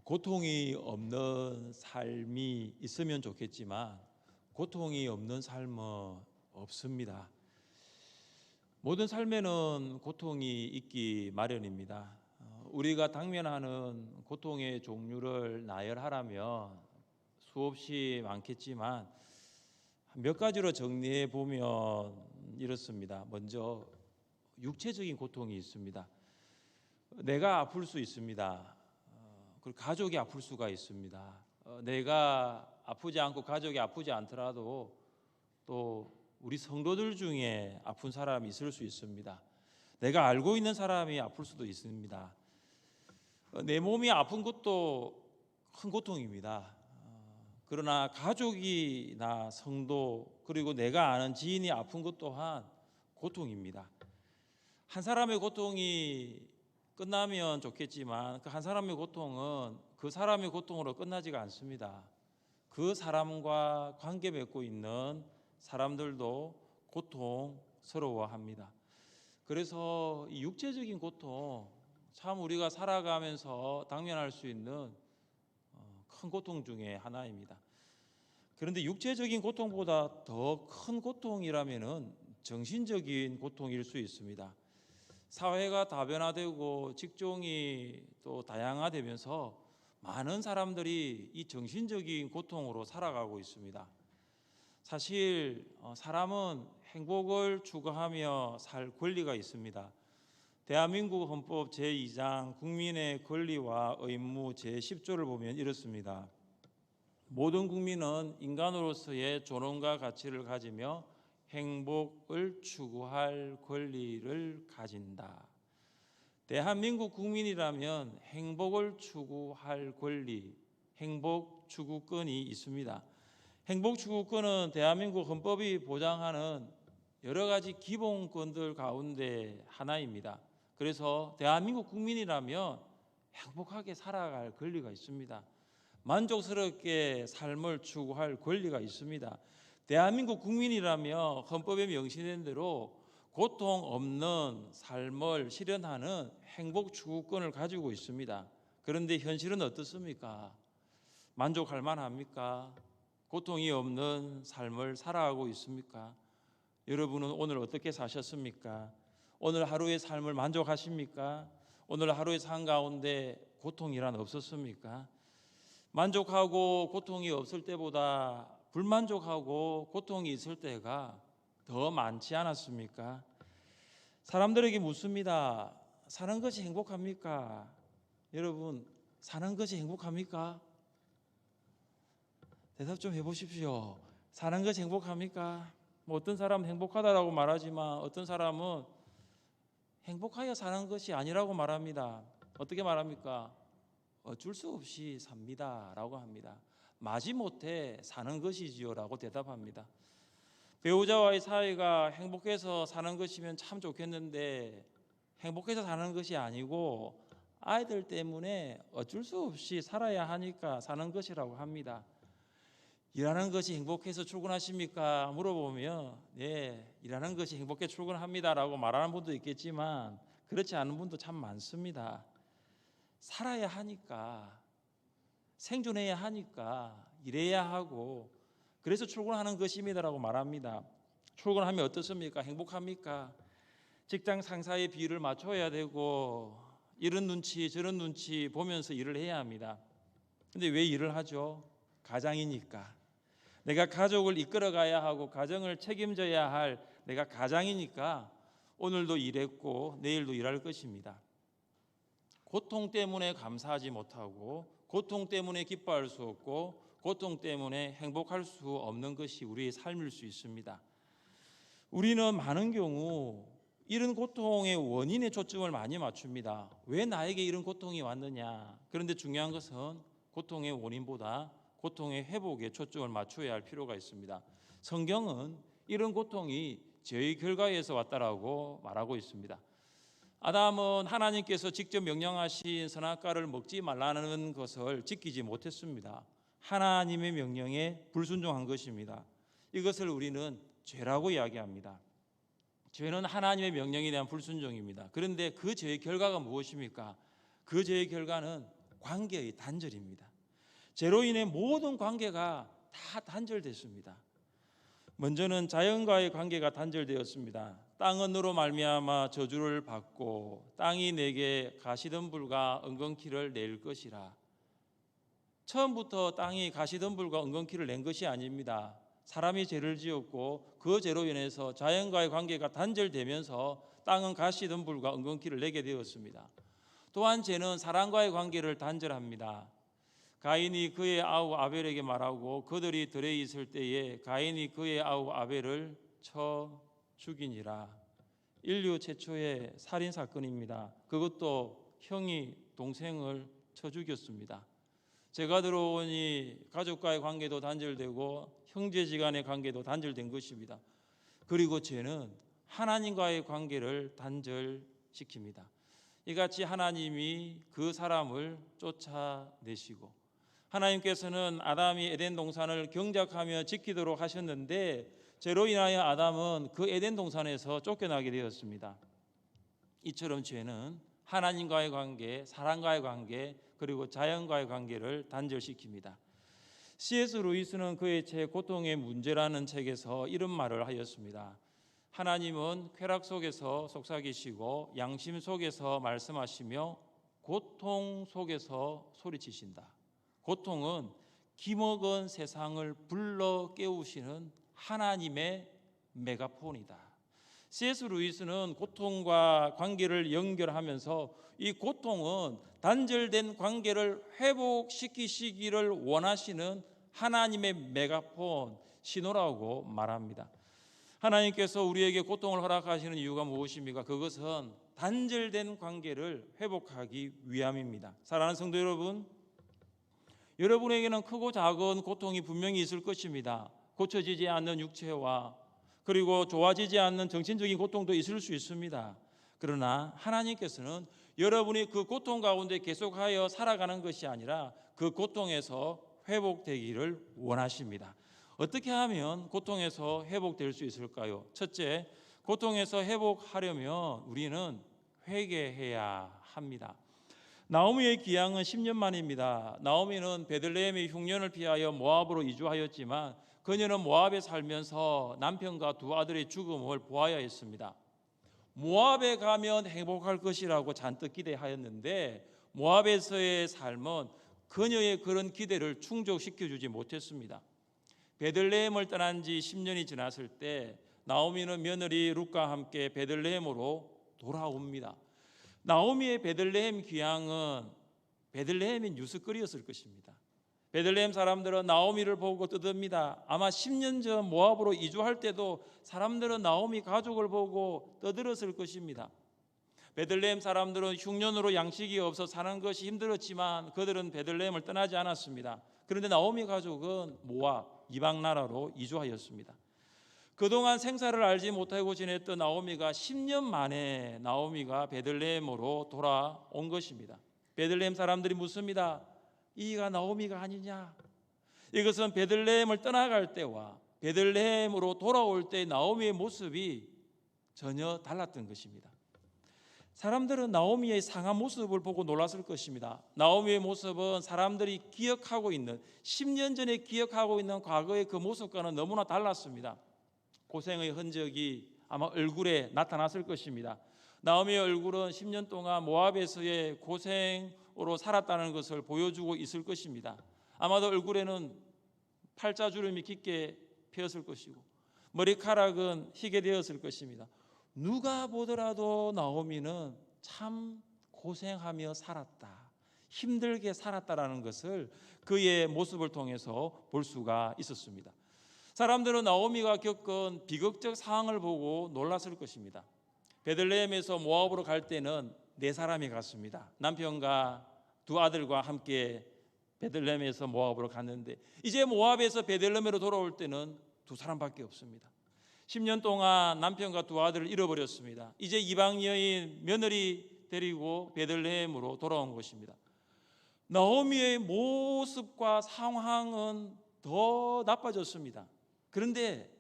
고통이 없는 삶이 있으면 좋겠지만 고통이 없는 삶은 없습니다. 모든 삶에는 고통이 있기 마련입니다. 우리가 당면하는 고통의 종류를 나열하라면 수없이 많겠지만 몇 가지로 정리해 보면 이렇습니다. 먼저 육체적인 고통이 있습니다. 내가 아플 수 있습니다. 그리고 가족이 아플 수가 있습니다. 내가 아프지 않고 가족이 아프지 않더라도 또 우리 성도들 중에 아픈 사람이 있을 수 있습니다. 내가 알고 있는 사람이 아플 수도 있습니다. 내 몸이 아픈 것도 큰 고통입니다. 그러나 가족이나 성도 그리고 내가 아는 지인이 아픈 것 또한 고통입니다. 한 사람의 고통이 끝나면 좋겠지만 그 한 사람의 고통은 그 사람의 고통으로 끝나지가 않습니다. 그 사람과 관계 맺고 있는 사람들도 고통스러워합니다. 그래서 이 육체적인 고통 참 우리가 살아가면서 당면할 수 있는 큰 고통 중에 하나입니다. 그런데 육체적인 고통보다 더 큰 고통이라면은 정신적인 고통일 수 있습니다. 사회가 다변화되고 직종이 또 다양화되면서 많은 사람들이 이 정신적인 고통으로 살아가고 있습니다. 사실 사람은 행복을 추구하며 살 권리가 있습니다. 대한민국 헌법 제2장 국민의 권리와 의무 제10조를 보면 이렇습니다. 모든 국민은 인간으로서의 존엄과 가치를 가지며 행복을 추구할 권리를 가진다. 대한민국 국민이라면 행복을 추구할 권리, 행복 추구권이 있습니다. 행복 추구권은 대한민국 헌법이 보장하는 여러 가지 기본권들 가운데 하나입니다. 그래서 대한민국 국민이라면 행복하게 살아갈 권리가 있습니다. 만족스럽게 삶을 추구할 권리가 있습니다. 대한민국 국민이라면 헌법에 명시된 대로 고통 없는 삶을 실현하는 행복 추구권을 가지고 있습니다. 그런데 현실은 어떻습니까? 만족할 만합니까? 고통이 없는 삶을 살아가고 있습니까? 여러분은 오늘 어떻게 사셨습니까? 오늘 하루의 삶을 만족하십니까? 오늘 하루의 삶 가운데 고통이란 없었습니까? 만족하고 고통이 없을 때보다 불만족하고 고통이 있을 때가 더 많지 않았습니까? 사람들에게 묻습니다. 사는 것이 행복합니까? 여러분, 사는 것이 행복합니까? 대답 좀 해보십시오. 사는 것이 행복합니까? 어떤 사람은 행복하다라고 말하지만 어떤 사람은 행복하여 사는 것이 아니라고 말합니다. 어떻게 말합니까? 어쩔 수 없이 삽니다 라고 합니다. 마지못해 사는 것이지요 라고 대답합니다. 배우자와의 사이가 행복해서 사는 것이면 참 좋겠는데 행복해서 사는 것이 아니고 아이들 때문에 어쩔 수 없이 살아야 하니까 사는 것이라고 합니다. 일하는 것이 행복해서 출근하십니까? 물어보면 네, 일하는 것이 행복해 출근합니다 라고 말하는 분도 있겠지만 그렇지 않은 분도 참 많습니다. 살아야 하니까, 생존해야 하니까 일해야 하고 그래서 출근하는 것입니다라고 말합니다. 출근하면 어떻습니까? 행복합니까? 직장 상사의 비율을 맞춰야 되고 이런 눈치 저런 눈치 보면서 일을 해야 합니다. 근데 왜 일을 하죠? 가장이니까. 내가 가족을 이끌어가야 하고 가정을 책임져야 할 내가 가장이니까 오늘도 일했고 내일도 일할 것입니다. 고통 때문에 감사하지 못하고 고통 때문에 기뻐할 수 없고 고통 때문에 행복할 수 없는 것이 우리의 삶일 수 있습니다. 우리는 많은 경우 이런 고통의 원인에 초점을 많이 맞춥니다. 왜 나에게 이런 고통이 왔느냐? 그런데 중요한 것은 고통의 원인보다 고통의 회복에 초점을 맞춰야 할 필요가 있습니다. 성경은 이런 고통이 죄의 결과에서 왔다라고 말하고 있습니다. 아담은 하나님께서 직접 명령하신 선악과를 먹지 말라는 것을 지키지 못했습니다. 하나님의 명령에 불순종한 것입니다. 이것을 우리는 죄라고 이야기합니다. 죄는 하나님의 명령에 대한 불순종입니다. 그런데 그 죄의 결과가 무엇입니까? 그 죄의 결과는 관계의 단절입니다. 죄로 인해 모든 관계가 다 단절됐습니다. 먼저는 자연과의 관계가 단절되었습니다. 땅은 너로 말미암아 저주를 받고 땅이 내게 가시덤불과 은근키를 낼 것이라. 처음부터 땅이 가시덤불과 은근키를 낸 것이 아닙니다. 사람이 죄를 지었고 그 죄로 인해서 자연과의 관계가 단절되면서 땅은 가시덤불과 은근키를 내게 되었습니다. 또한 죄는 사람과의 관계를 단절합니다. 가인이 그의 아우 아벨에게 말하고 그들이 들에 있을 때에 가인이 그의 아우 아벨을 쳐 죽이니라. 인류 최초의 살인 사건입니다. 그것도 형이 동생을 쳐 죽였습니다. 죄가 들어오니 가족과의 관계도 단절되고 형제지간의 관계도 단절된 것입니다. 그리고 죄는 하나님과의 관계를 단절시킵니다. 이같이 하나님이 그 사람을 쫓아내시고 하나님께서는 아담이 에덴 동산을 경작하며 지키도록 하셨는데 죄로 인하여 아담은 그 에덴 동산에서 쫓겨나게 되었습니다. 이처럼 죄는 하나님과의 관계, 사람과의 관계, 그리고 자연과의 관계를 단절시킵니다. C.S. 루이스는 그의 책 고통의 문제라는 책에서 이런 말을 하였습니다. 하나님은 쾌락 속에서 속삭이시고 양심 속에서 말씀하시며 고통 속에서 소리치신다. 고통은 기먹은 세상을 불러 깨우시는 하나님의 메가폰이다. C.S. 루이스는 고통과 관계를 연결하면서 이 고통은 단절된 관계를 회복시키시기를 원하시는 하나님의 메가폰 신호라고 말합니다. 하나님께서 우리에게 고통을 허락하시는 이유가 무엇입니까? 그것은 단절된 관계를 회복하기 위함입니다. 사랑하는 성도 여러분, 여러분에게는 크고 작은 고통이 분명히 있을 것입니다. 고쳐지지 않는 육체와 그리고 좋아지지 않는 정신적인 고통도 있을 수 있습니다. 그러나 하나님께서는 여러분이 그 고통 가운데 계속하여 살아가는 것이 아니라 그 고통에서 회복되기를 원하십니다. 어떻게 하면 고통에서 회복될 수 있을까요? 첫째, 고통에서 회복하려면 우리는 회개해야 합니다. 나오미의 귀향은 10년 만입니다. 나오미는 베들레헴의 흉년을 피하여 모압으로 이주하였지만 그녀는 모압에 살면서 남편과 두 아들의 죽음을 보아야 했습니다. 모압에 가면 행복할 것이라고 잔뜩 기대하였는데 모압에서의 삶은 그녀의 그런 기대를 충족시켜주지 못했습니다. 베들레헴을 떠난 지 10년이 지났을 때 나오미는 며느리 룻과 함께 베들레헴으로 돌아옵니다. 나오미의 베들레헴 귀향은 베들레헴의 뉴스거리였을 것입니다. 베들레헴 사람들은 나오미를 보고 떠듭니다. 아마 10년 전 모압으로 이주할 때도 사람들은 나오미 가족을 보고 떠들었을 것입니다. 베들레헴 사람들은 흉년으로 양식이 없어 사는 것이 힘들었지만 그들은 베들레헴을 떠나지 않았습니다. 그런데 나오미 가족은 모압 이방 나라로 이주하였습니다. 그동안 생사를 알지 못하고 지냈던 나오미가 10년 만에 나오미가 베들레헴으로 돌아온 것입니다. 베들레헴 사람들이 묻습니다. 이가 나오미가 아니냐? 이것은 베들레헴을 떠나갈 때와 베들레헴으로 돌아올 때 나오미의 모습이 전혀 달랐던 것입니다. 사람들은 나오미의 상한 모습을 보고 놀랐을 것입니다. 나오미의 모습은 사람들이 기억하고 있는 10년 전에 기억하고 있는 과거의 그 모습과는 너무나 달랐습니다. 고생의 흔적이 아마 얼굴에 나타났을 것입니다. 나오미의 얼굴은 10년 동안 모압에서의 고생으로 살았다는 것을 보여주고 있을 것입니다. 아마도 얼굴에는 팔자주름이 깊게 펴었을 것이고 머리카락은 희게 되었을 것입니다. 누가 보더라도 나오미는 참 고생하며 살았다, 힘들게 살았다라는 것을 그의 모습을 통해서 볼 수가 있었습니다. 사람들은 나오미가 겪은 비극적 상황을 보고 놀랐을 것입니다. 베들레헴에서 모압으로 갈 때는 네 사람이 갔습니다. 남편과 두 아들과 함께 베들레헴에서 모압으로 갔는데 이제 모압에서 베들레헴으로 돌아올 때는 두 사람밖에 없습니다. 10년 동안 남편과 두 아들을 잃어버렸습니다. 이제 이방 여인 며느리 데리고 베들레헴으로 돌아온 것입니다. 나오미의 모습과 상황은 더 나빠졌습니다. 그런데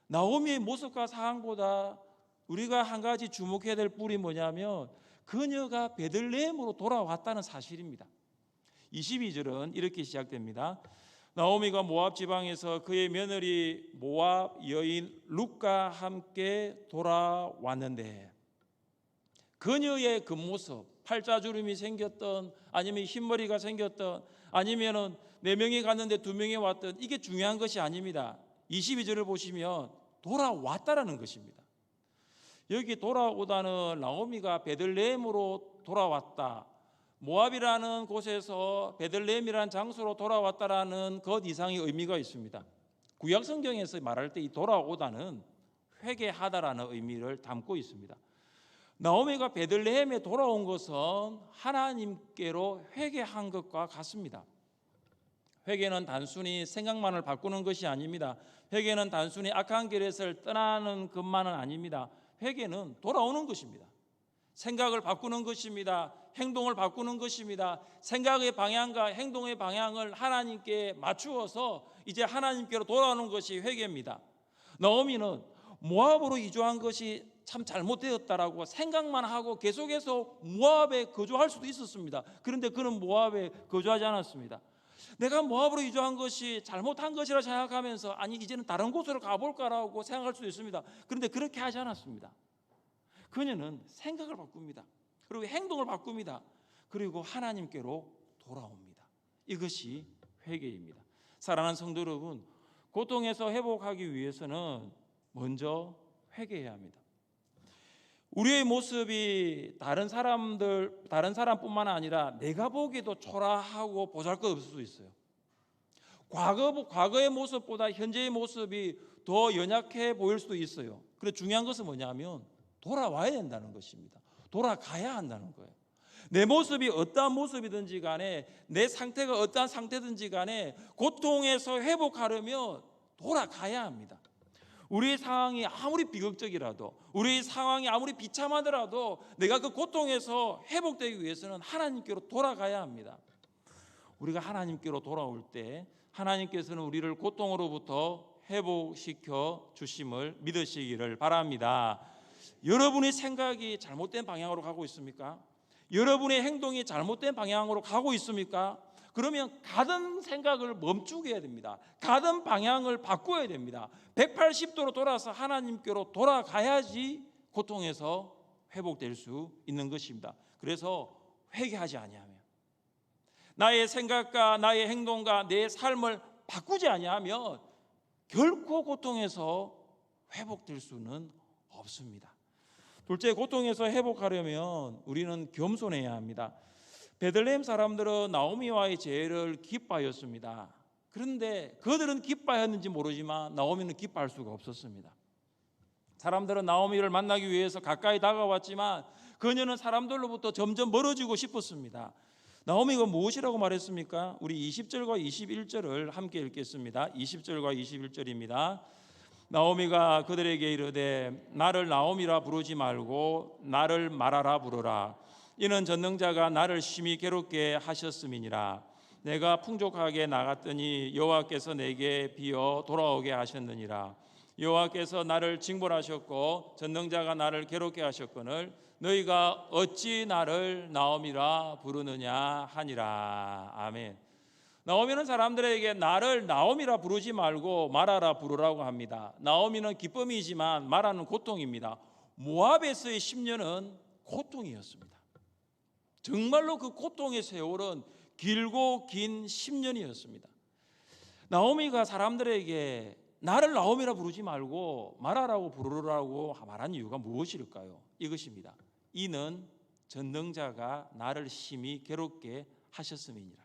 나오미의 모습과 상황보다 우리가 한 가지 주목해야 될 뿔이 뭐냐면 그녀가 베들레헴으로 돌아왔다는 사실입니다. 22절은 이렇게 시작됩니다. 나오미가 모압 지방에서 그의 며느리 모압 여인 룻과 함께 돌아왔는데 그녀의 겉모습, 팔자주름이 생겼던 아니면 흰머리가 생겼던 아니면은 4명이 갔는데 2명이 왔던 이게 중요한 것이 아닙니다. 22절을 보시면 돌아왔다라는 것입니다. 여기 돌아오다는 나오미가 베들레헴으로 돌아왔다, 모압이라는 곳에서 베들레헴이라는 장소로 돌아왔다라는 것 이상의 의미가 있습니다. 구약 성경에서 말할 때 이 돌아오다는 회개하다라는 의미를 담고 있습니다. 나오미가 베들레헴에 돌아온 것은 하나님께로 회개한 것과 같습니다. 회개는 단순히 생각만을 바꾸는 것이 아닙니다. 회개는 단순히 악한 길에서 떠나는 것만은 아닙니다. 회개는 돌아오는 것입니다. 생각을 바꾸는 것입니다. 행동을 바꾸는 것입니다. 생각의 방향과 행동의 방향을 하나님께 맞추어서 이제 하나님께로 돌아오는 것이 회개입니다. 나오미는 모압으로 이주한 것이 참 잘못되었다라고 생각만 하고 계속해서 모압에 거주할 수도 있었습니다. 그런데 그는 모압에 거주하지 않았습니다. 내가 모압으로 이주한 것이 잘못한 것이라 생각하면서 아니 이제는 다른 곳으로 가볼까라고 생각할 수도 있습니다. 그런데 그렇게 하지 않았습니다. 그녀는 생각을 바꿉니다. 그리고 행동을 바꿉니다. 그리고 하나님께로 돌아옵니다. 이것이 회개입니다. 사랑하는 성도 여러분, 고통에서 회복하기 위해서는 먼저 회개해야 합니다. 우리의 모습이 다른 사람뿐만 아니라 내가 보기에도 초라하고 보잘것없을 수 있어요. 과거의 모습보다 현재의 모습이 더 연약해 보일 수도 있어요. 그런데 중요한 것은 뭐냐면 돌아와야 된다는 것입니다. 돌아가야 한다는 거예요. 내 모습이 어떠한 모습이든지 간에 내 상태가 어떠한 상태든지 간에 고통에서 회복하려면 돌아가야 합니다. 우리의 상황이 아무리 비극적이라도 우리의 상황이 아무리 비참하더라도 내가 그 고통에서 회복되기 위해서는 하나님께로 돌아가야 합니다. 우리가 하나님께로 돌아올 때 하나님께서는 우리를 고통으로부터 회복시켜 주심을 믿으시기를 바랍니다. 여러분의 생각이 잘못된 방향으로 가고 있습니까? 여러분의 행동이 잘못된 방향으로 가고 있습니까? 그러면 가던 생각을 멈추게 해야 됩니다. 가던 방향을 바꿔야 됩니다. 180도로 돌아서 하나님께로 돌아가야지 고통에서 회복될 수 있는 것입니다. 그래서 회개하지 아니하면, 나의 생각과 나의 행동과 내 삶을 바꾸지 아니하면 결코 고통에서 회복될 수는 없습니다. 둘째, 고통에서 회복하려면 우리는 겸손해야 합니다. 베들레헴 사람들은 나오미와의 재회를 기뻐하였습니다. 그런데 그들은 기뻐하였는지 모르지만 나오미는 기뻐할 수가 없었습니다. 사람들은 나오미를 만나기 위해서 가까이 다가왔지만 그녀는 사람들로부터 점점 멀어지고 싶었습니다. 나오미가 무엇이라고 말했습니까? 우리 20절과 21절을 함께 읽겠습니다. 20절과 21절입니다. 나오미가 그들에게 이르되 나를 나오미라 부르지 말고 나를 마라라 부르라. 이는 전능자가 나를 심히 괴롭게 하셨음이니라. 내가 풍족하게 나갔더니 여호와께서 내게 비어 돌아오게 하셨느니라. 여호와께서 나를 징벌하셨고 전능자가 나를 괴롭게 하셨거늘 너희가 어찌 나를 나오미라 부르느냐 하니라. 아멘. 나오미는 사람들에게 나를 나오미라 부르지 말고 마라라 부르라고 합니다. 나오미는 기쁨이지만 마라는 고통입니다. 모압에서의 10년은 고통이었습니다. 정말로 그 고통의 세월은 길고 긴 10년이었습니다. 나오미가 사람들에게 나를 나오미라 부르지 말고 마라라고 부르라고 말한 이유가 무엇일까요? 이것입니다. 이는 전능자가 나를 심히 괴롭게 하셨음이니라.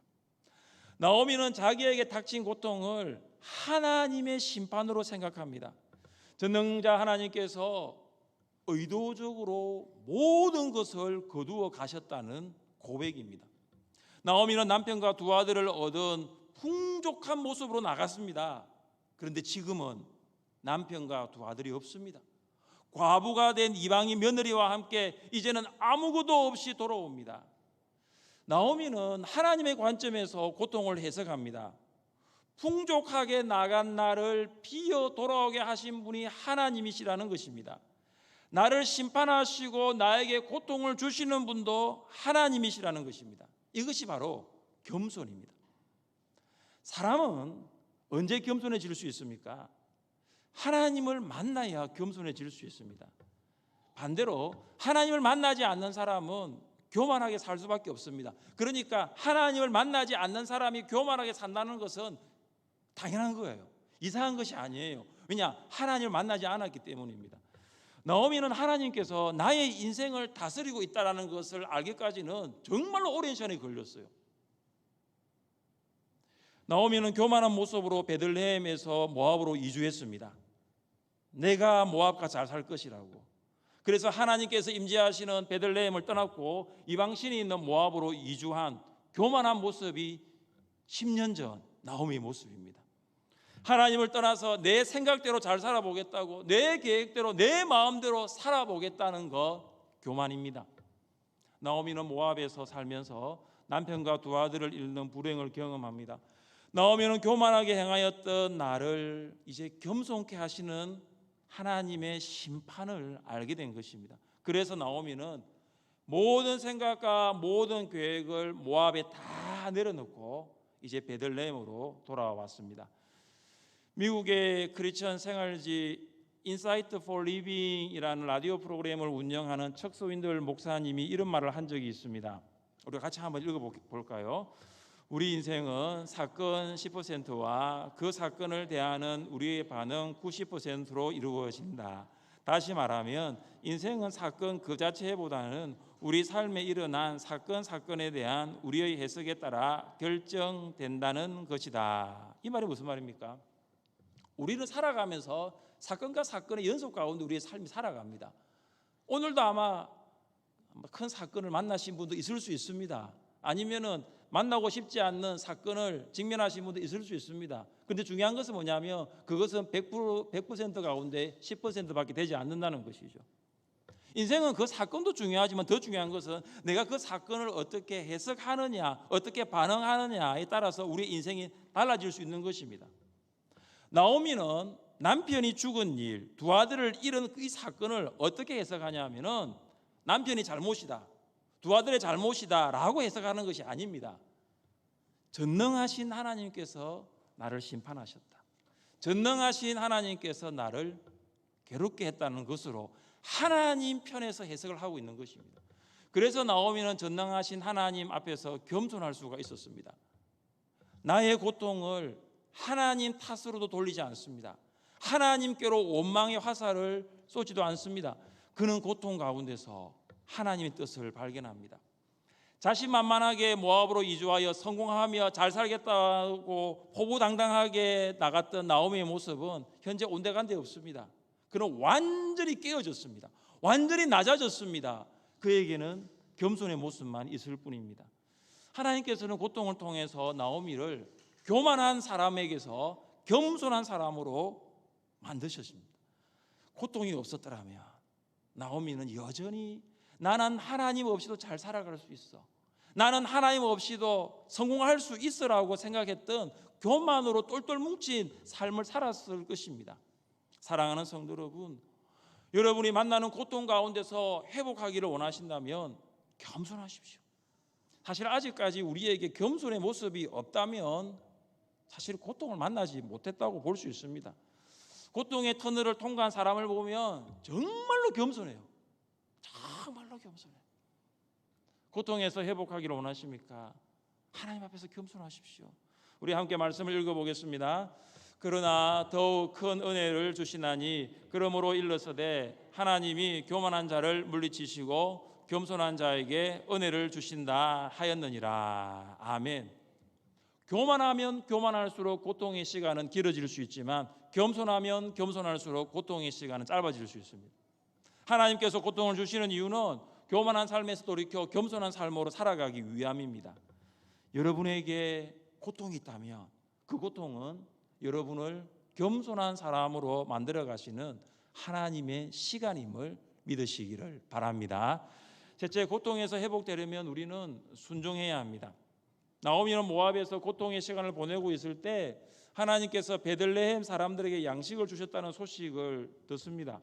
나오미는 자기에게 닥친 고통을 하나님의 심판으로 생각합니다. 전능자 하나님께서 의도적으로 모든 것을 거두어 가셨다는 고백입니다. 나오미는 남편과 2 아들을 얻은 풍족한 모습으로 나갔습니다. 그런데 지금은 남편과 2 아들이 없습니다. 과부가 된 이방인 며느리와 함께 이제는 아무것도 없이 돌아옵니다. 나오미는 하나님의 관점에서 고통을 해석합니다. 풍족하게 나간 나를 비어 돌아오게 하신 분이 하나님이시라는 것입니다. 나를 심판하시고 나에게 고통을 주시는 분도 하나님이시라는 것입니다. 이것이 바로 겸손입니다. 사람은 언제 겸손해질 수 있습니까? 하나님을 만나야 겸손해질 수 있습니다. 반대로 하나님을 만나지 않는 사람은 교만하게 살 수밖에 없습니다. 그러니까 하나님을 만나지 않는 사람이 교만하게 산다는 것은 당연한 거예요. 이상한 것이 아니에요. 왜냐? 하나님을 만나지 않았기 때문입니다. 나오미는 하나님께서 나의 인생을 다스리고 있다는 것을 알기까지는 정말로 오랜 시간이 걸렸어요. 나오미는 교만한 모습으로 베들레헴에서 모압으로 이주했습니다. 내가 모압과 잘 살 것이라고. 그래서 하나님께서 임재하시는 베들레헴을 떠났고 이방신이 있는 모압으로 이주한 교만한 모습이 10년 전 나오미의 모습입니다. 하나님을 떠나서 내 생각대로 잘 살아보겠다고, 내 계획대로 내 마음대로 살아보겠다는 것 교만입니다. 나오미는 모압에서 살면서 남편과 두 아들을 잃는 불행을 경험합니다. 나오미는 교만하게 행하였던 나를 이제 겸손케 하시는 하나님의 심판을 알게 된 것입니다. 그래서 나오미는 모든 생각과 모든 계획을 모압에 다 내려놓고 이제 베들레헴으로 돌아왔습니다. 미국의 크리스천 생활지 인사이트 포 리빙이라는 라디오 프로그램을 운영하는 척 스윈들 목사님이 이런 말을 한 적이 있습니다. 우리가 같이 한번 읽어볼까요? 우리 인생은 사건 10%와 그 사건을 대하는 우리의 반응 90%로 이루어진다. 다시 말하면 인생은 사건 그 자체보다는 우리 삶에 일어난 사건에 대한 우리의 해석에 따라 결정된다는 것이다. 이 말이 무슨 말입니까? 우리는 살아가면서 사건과 사건의 연속 가운데 우리의 삶이 살아갑니다. 오늘도 아마 큰 사건을 만나신 분도 있을 수 있습니다. 아니면은 만나고 싶지 않는 사건을 직면하신 분도 있을 수 있습니다. 그런데 중요한 것은 뭐냐면 그것은 100% 가운데 10%밖에 되지 않는다는 것이죠. 인생은 그 사건도 중요하지만 더 중요한 것은 내가 그 사건을 어떻게 해석하느냐, 어떻게 반응하느냐에 따라서 우리의 인생이 달라질 수 있는 것입니다. 나오미는 남편이 죽은 일, 두 아들을 잃은 이 사건을 어떻게 해석하냐면은 남편이 잘못이다, 두 아들의 잘못이다 라고 해석하는 것이 아닙니다. 전능하신 하나님께서 나를 심판하셨다, 전능하신 하나님께서 나를 괴롭게 했다는 것으로 하나님 편에서 해석을 하고 있는 것입니다. 그래서 나오미는 전능하신 하나님 앞에서 겸손할 수가 있었습니다. 나의 고통을 하나님 탓으로도 돌리지 않습니다. 하나님께로 원망의 화살을 쏘지도 않습니다. 그는 고통 가운데서 하나님의 뜻을 발견합니다. 자신만만하게 모압으로 이주하여 성공하며 잘 살겠다고 포부당당하게 나갔던 나오미의 모습은 현재 온데간데 없습니다. 그는 완전히 깨어졌습니다. 완전히 낮아졌습니다. 그에게는 겸손의 모습만 있을 뿐입니다. 하나님께서는 고통을 통해서 나오미를 교만한 사람에게서 겸손한 사람으로 만드셨습니다. 고통이 없었더라면 나오미는 여전히 나는 하나님 없이도 잘 살아갈 수 있어, 나는 하나님 없이도 성공할 수 있어라고 생각했던 교만으로 똘똘 뭉친 삶을 살았을 것입니다. 사랑하는 성도 여러분, 여러분이 만나는 고통 가운데서 회복하기를 원하신다면 겸손하십시오. 사실 아직까지 우리에게 겸손의 모습이 없다면 사실 고통을 만나지 못했다고 볼 수 있습니다. 고통의 터널을 통과한 사람을 보면 정말로 겸손해요. 정말로 겸손해요. 고통에서 회복하기를 원하십니까? 하나님 앞에서 겸손하십시오. 우리 함께 말씀을 읽어보겠습니다. 그러나 더욱 큰 은혜를 주시나니 그러므로 일러서되 하나님이 교만한 자를 물리치시고 겸손한 자에게 은혜를 주신다 하였느니라. 아멘. 교만하면 교만할수록 고통의 시간은 길어질 수 있지만 겸손하면 겸손할수록 고통의 시간은 짧아질 수 있습니다. 하나님께서 고통을 주시는 이유는 교만한 삶에서 돌이켜 겸손한 삶으로 살아가기 위함입니다. 여러분에게 고통이 있다면 그 고통은 여러분을 겸손한 사람으로 만들어 가시는 하나님의 시간임을 믿으시기를 바랍니다. 셋째, 고통에서 회복되려면 우리는 순종해야 합니다. 나오미는 모압에서 고통의 시간을 보내고 있을 때 하나님께서 베들레헴 사람들에게 양식을 주셨다는 소식을 듣습니다.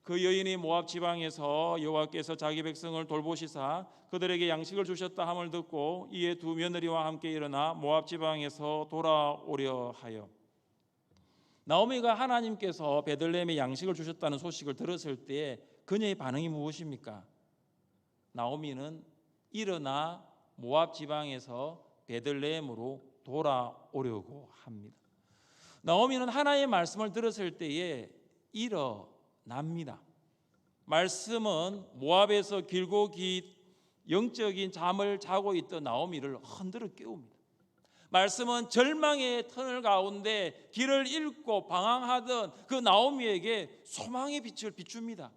그 여인이 모압 지방에서 여호와께서 자기 백성을 돌보시사 그들에게 양식을 주셨다 함을 듣고 이에 두 며느리와 함께 일어나 모압 지방에서 돌아오려 하여. 나오미가 하나님께서 베들레헴에 양식을 주셨다는 소식을 들었을 때 그녀의 반응이 무엇입니까? 나오미는 일어나 모압 지방에서 베들레헴으로 돌아오려고 합니다. 나오미는 하나님의 말씀을 들었을 때에 일어납니다. 말씀은 모압에서 길고 긴 영적인 잠을 자고 있던 나오미를 흔들어 깨웁니다. 말씀은 절망의 터널 가운데 길을 잃고 방황하던 그 나오미에게 소망의 빛을 비춥니다.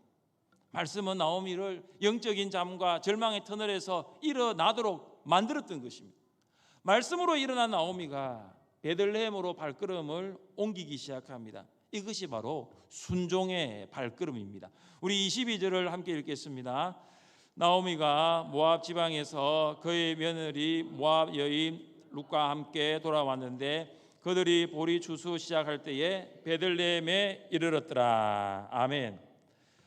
말씀은 나오미를 영적인 잠과 절망의 터널에서 일어나도록 만들었던 것입니다. 말씀으로 일어난 나오미가 베들레헴으로 발걸음을 옮기기 시작합니다. 이것이 바로 순종의 발걸음입니다. 우리 22절을 함께 읽겠습니다. 나오미가 모압 지방에서 그의 며느리 모압 여인 룻과 함께 돌아왔는데 그들이 보리 추수 시작할 때에 베들레헴에 이르렀더라. 아멘.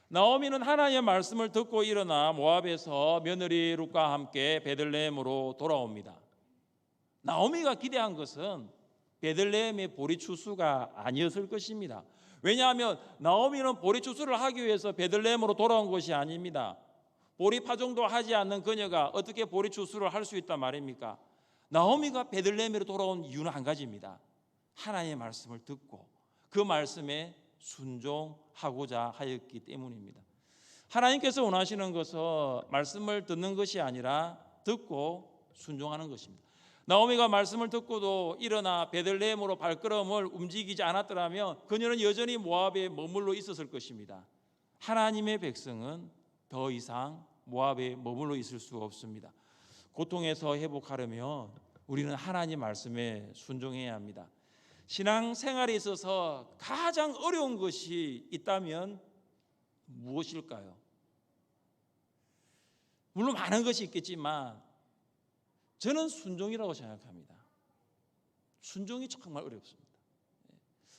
나오미는 하나님의 말씀을 듣고 일어나 모압에서 며느리 룻과 함께 베들레헴으로 돌아옵니다. 나오미가 기대한 것은 베들레헴의 보리 추수가 아니었을 것입니다. 왜냐하면 나오미는 보리 추수를 하기 위해서 베들레헴으로 돌아온 것이 아닙니다. 보리 파종도 하지 않는 그녀가 어떻게 보리 추수를 할 수 있단 말입니까? 나오미가 베들레헴으로 돌아온 이유는 한 가지입니다. 하나님의 말씀을 듣고 그 말씀에 순종하고자 하였기 때문입니다. 하나님께서 원하시는 것은 말씀을 듣는 것이 아니라 듣고 순종하는 것입니다. 나오미가 말씀을 듣고도 일어나 베들레헴으로 발걸음을 움직이지 않았더라면 그녀는 여전히 모압에 머물러 있었을 것입니다. 하나님의 백성은 더 이상 모압에 머물러 있을 수 없습니다. 고통에서 회복하려면 우리는 하나님 말씀에 순종해야 합니다. 신앙 생활에 있어서 가장 어려운 것이 있다면 무엇일까요? 물론 많은 것이 있겠지만 저는 순종이라고 생각합니다. 순종이 정말 어렵습니다.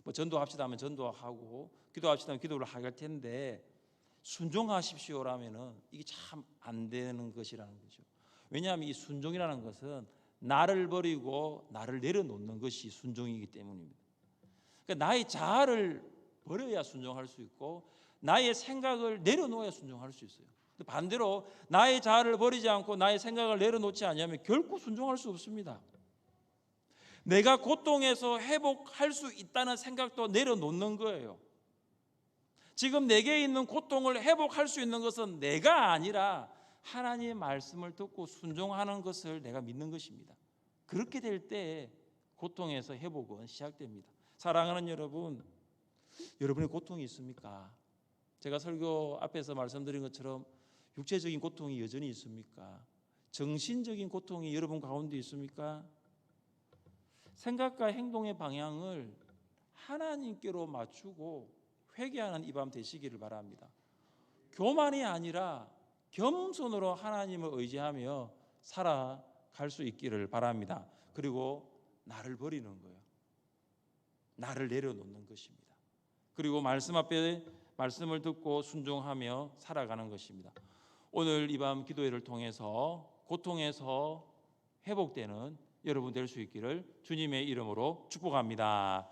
뭐 전도합시다 하면 전도하고 기도합시다 하면 기도를 할 텐데 순종하십시오라면은 이게 참 안 되는 것이라는 거죠. 왜냐하면 이 순종이라는 것은 나를 버리고 나를 내려놓는 것이 순종이기 때문입니다. 그러니까 나의 자아를 버려야 순종할 수 있고 나의 생각을 내려놓아야 순종할 수 있어요. 반대로 나의 자아를 버리지 않고 나의 생각을 내려놓지 않으면 결코 순종할 수 없습니다. 내가 고통에서 회복할 수 있다는 생각도 내려놓는 거예요. 지금 내게 있는 고통을 회복할 수 있는 것은 내가 아니라 하나님의 말씀을 듣고 순종하는 것을 내가 믿는 것입니다. 그렇게 될 때 고통에서 회복은 시작됩니다. 사랑하는 여러분, 여러분의 고통이 있습니까? 제가 설교 앞에서 말씀드린 것처럼 육체적인 고통이 여전히 있습니까? 정신적인 고통이 여러분 가운데 있습니까? 생각과 행동의 방향을 하나님께로 맞추고 회개하는 이 밤 되시기를 바랍니다. 교만이 아니라 겸손으로 하나님을 의지하며 살아갈 수 있기를 바랍니다. 그리고 나를 버리는 거예요. 나를 내려놓는 것입니다. 그리고 말씀 앞에 말씀을 듣고 순종하며 살아가는 것입니다. 오늘 이 밤 기도회를 통해서 고통에서 회복되는 여러분 될 수 있기를 주님의 이름으로 축복합니다.